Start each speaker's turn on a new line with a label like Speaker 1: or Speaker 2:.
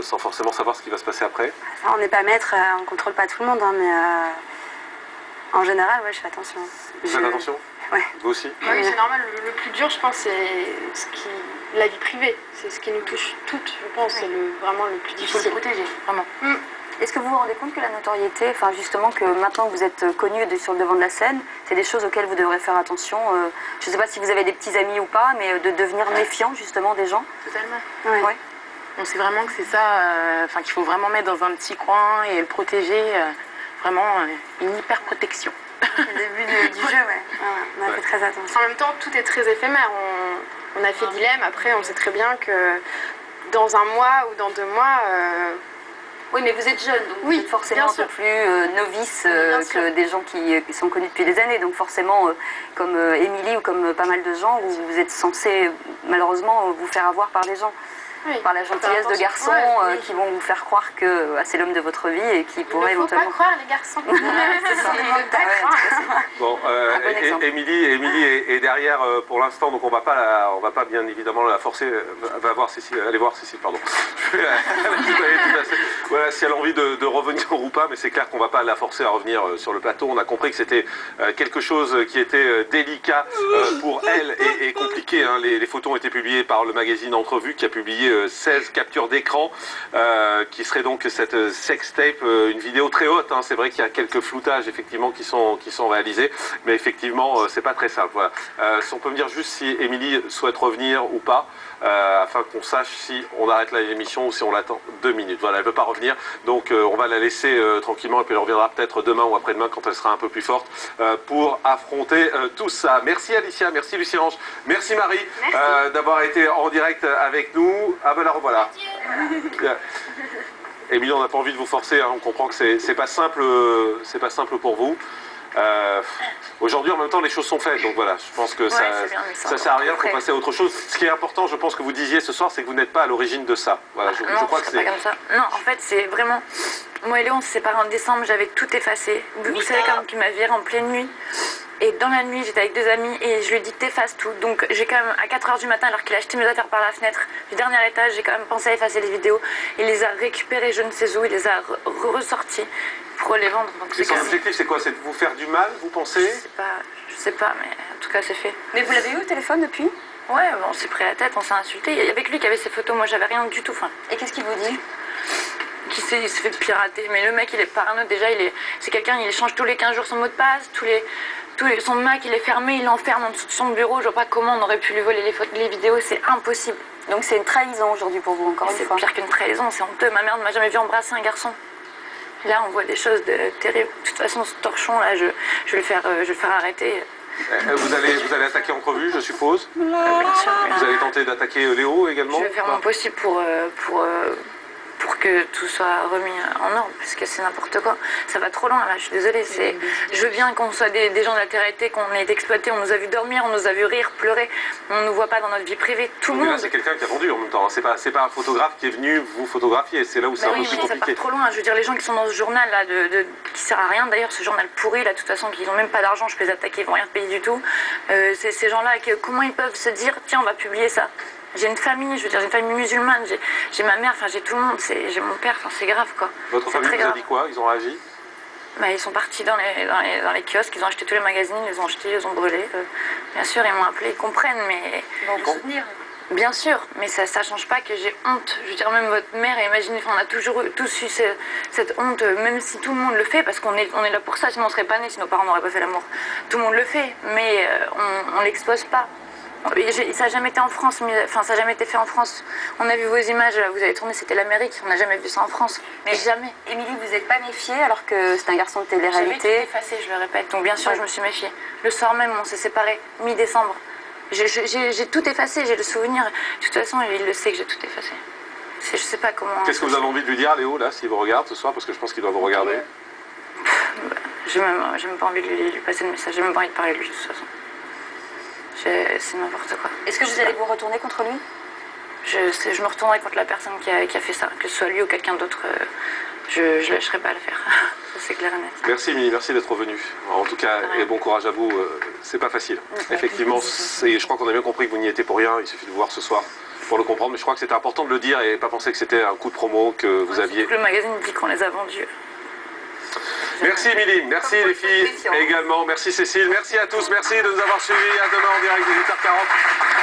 Speaker 1: sans forcément savoir ce qui va se passer après?
Speaker 2: On n'est pas maître, on ne contrôle pas tout le monde, hein, mais en général, ouais, je fais attention.
Speaker 1: Vous faites attention?
Speaker 2: Ouais.
Speaker 1: Vous aussi?
Speaker 3: Oui, c'est normal. Le plus dur, je pense, c'est la vie privée. C'est ce qui nous touche toutes, je pense. C'est vraiment le plus difficile.
Speaker 4: Il faut le protéger, vraiment. Est-ce que vous vous rendez compte que la notoriété, enfin justement que maintenant que vous êtes connu sur le devant de la scène, c'est des choses auxquelles vous devrez faire attention. Je ne sais pas si vous avez des petits amis ou pas, mais de devenir méfiant justement des gens.
Speaker 3: Totalement.
Speaker 4: Ouais.
Speaker 5: On sait vraiment que c'est ça, qu'il faut vraiment mettre dans un petit coin et le protéger, vraiment une hyper protection.
Speaker 2: Le début du jeu, ouais. On a fait très attention.
Speaker 3: En même temps, tout est très éphémère. On a fait dilemme, après on sait très bien que dans un mois ou dans 2 mois...
Speaker 4: Oui, mais vous êtes jeune, donc
Speaker 3: oui,
Speaker 4: vous êtes forcément un peu plus novice que des gens qui sont connus depuis des années. Donc forcément, comme Émilie ou comme pas mal de gens, vous êtes censé malheureusement vous faire avoir par des gens.
Speaker 3: Oui,
Speaker 4: par la gentillesse de garçons qui vont vous faire croire que c'est l'homme de votre vie et qui pourrait éventuellement...
Speaker 3: Il ne faut pas croire les garçons.
Speaker 1: Bon, Émilie est derrière pour l'instant, donc on va pas bien évidemment la forcer. Allez voir Cécile, pardon. Voilà, si elle a envie de revenir ou pas, mais c'est clair qu'on va pas la forcer à revenir sur le plateau. On a compris que c'était quelque chose qui était délicat pour elle et compliqué. Hein. Les photos ont été publiées par le magazine Entrevue qui a publié 16 captures d'écran, qui serait donc cette sextape, une vidéo très haute. Hein. C'est vrai qu'il y a quelques floutages effectivement qui sont réalisés, mais effectivement c'est pas très simple. Voilà. Si on peut me dire juste si Émilie souhaite revenir ou pas, afin qu'on sache si on arrête l'émission ou si on l'attend 2 minutes. Voilà, elle ne veut pas revenir, donc on va la laisser tranquillement et puis elle reviendra peut-être demain ou après-demain quand elle sera un peu plus forte pour affronter tout ça. Merci Alicia, merci Lucie Ange, merci Marie d'avoir été en direct avec nous. Ah ben la revoilà. Émilie, on n'a pas envie de vous forcer, hein. On comprend que c'est pas simple pour vous. Aujourd'hui, en même temps, les choses sont faites, donc voilà, je pense que ça sert à rien, il faut passer à autre chose. Ce qui est important, je pense que vous disiez ce soir, c'est que vous n'êtes pas à l'origine de ça. Voilà,
Speaker 5: non,
Speaker 1: je crois que c'est
Speaker 5: pas comme ça. Non, en fait, c'est vraiment... Moi et Léon, on s'est séparés en décembre, j'avais tout effacé. Vous savez, quand il m'a viré en pleine nuit. Et dans la nuit, j'étais avec 2 amis et je lui ai dit t'effaces tout. Donc j'ai quand même, à 4 h du matin, alors qu'il a acheté mes affaires par la fenêtre du dernier étage, j'ai quand même pensé à effacer les vidéos. Il les a récupérées, je ne sais où, il les a ressorties pour les vendre. Donc
Speaker 1: et son objectif, c'est quoi? C'est de vous faire du mal, vous pensez?
Speaker 5: Je sais pas, mais en tout cas, c'est fait.
Speaker 4: Mais vous l'avez eu au téléphone depuis?
Speaker 5: Ouais, bon, on s'est pris la tête, on s'est insulté. Il y avait que lui qui avait ses photos, moi j'avais rien du tout. Enfin,
Speaker 4: et qu'est-ce qu'il vous dit?
Speaker 5: Il s'est fait pirater, mais le mec il est parano déjà, c'est quelqu'un, il échange tous les 15 jours son mot de passe, son Mac il est fermé, il l'enferme en dessous de son bureau, je vois pas comment on aurait pu lui voler les vidéos, c'est impossible.
Speaker 4: Donc c'est une trahison aujourd'hui pour vous, encore une fois.
Speaker 5: C'est pire qu'une trahison, c'est honteux, ma mère ne m'a jamais vu embrasser un garçon. Là on voit des choses terribles, de toute façon ce torchon là, je vais le faire arrêter.
Speaker 1: Vous allez attaquer Entrevue, je suppose.
Speaker 5: Bien sûr.
Speaker 1: Vous allez tenter d'attaquer Léo également.
Speaker 5: Je vais faire mon possible pour que tout soit remis en ordre, parce que c'est n'importe quoi. Ça va trop loin, là, je suis désolée. Je veux bien qu'on soit des gens de la terre, qu'on ait été exploités, on nous a vu dormir, on nous a vu rire, pleurer, on ne nous voit pas dans notre vie privée, tout le monde.
Speaker 1: Là, c'est quelqu'un qui a vendu en même temps, c'est pas un photographe qui est venu vous photographier, c'est là où c'est un peu plus compliqué.
Speaker 5: Ça part trop loin, je veux dire, les gens qui sont dans ce journal, là, qui sert à rien, d'ailleurs, ce journal pourri, là, de toute façon, qui n'ont même pas d'argent, je peux les attaquer, ils vont rien payer du tout. Ces gens-là, comment ils peuvent se dire, tiens, on va publier ça? J'ai une famille, je veux dire, j'ai une famille musulmane, j'ai ma mère, enfin j'ai tout le monde, j'ai mon père, enfin c'est grave quoi.
Speaker 1: Votre famille vous a dit quoi? Ils ont réagi?
Speaker 5: Bah, ils sont partis dans les kiosques, ils ont acheté tous les magazines, ils les ont achetés, ils les ont brûlés. Bien sûr, ils m'ont appelé, ils comprennent, mais...
Speaker 4: Ils vont vous soutenir.
Speaker 5: Bien sûr, mais ça change pas que j'ai honte. Je veux dire, même votre mère, imaginez, on a toujours tous eu cette honte, même si tout le monde le fait, parce qu'on est là pour ça, sinon on serait pas nés, si nos parents n'auraient pas fait l'amour. Tout le monde le fait, mais on l'expose pas. Ça n'a jamais été en France, enfin ça n'a jamais été fait en France. On a vu vos images, vous avez tourné, c'était l'Amérique, on n'a jamais vu ça en France. Mais jamais.
Speaker 4: Émilie, vous n'êtes pas méfiée alors que c'est un garçon de télé-réalité?
Speaker 5: J'avais tout effacé, je le répète, donc bien sûr je me suis méfiée. Le soir même, on s'est séparés, mi-décembre. J'ai tout effacé, j'ai le souvenir. De toute façon, il le sait que j'ai tout effacé. Je sais pas comment...
Speaker 1: Qu'est-ce que vous avez envie de lui dire, Léo, là, s'il vous regarde ce soir? Parce que je pense qu'il doit vous regarder.
Speaker 5: J'ai même pas envie de lui passer de message, j'ai même pas envie de parler de lui de toute façon. C'est n'importe quoi.
Speaker 4: Est-ce que vous allez vous retourner contre lui?
Speaker 5: Je me retournerai contre la personne qui a fait ça, que ce soit lui ou quelqu'un d'autre. Je lâcherai pas à le faire. C'est clair et net.
Speaker 1: Merci Émilie, merci d'être venue. En tout cas, et bon courage à vous. C'est pas facile. Effectivement, je crois qu'on a bien compris que vous n'y étiez pour rien. Il suffit de vous voir ce soir pour le comprendre, mais je crois que c'était important de le dire et pas penser que c'était un coup de promo que vous aviez.
Speaker 5: Le magazine dit qu'on les a vendus.
Speaker 1: Merci Émilie, merci les filles également, merci Cécile, merci à tous, merci de nous avoir suivis. À demain en direct de 8h40.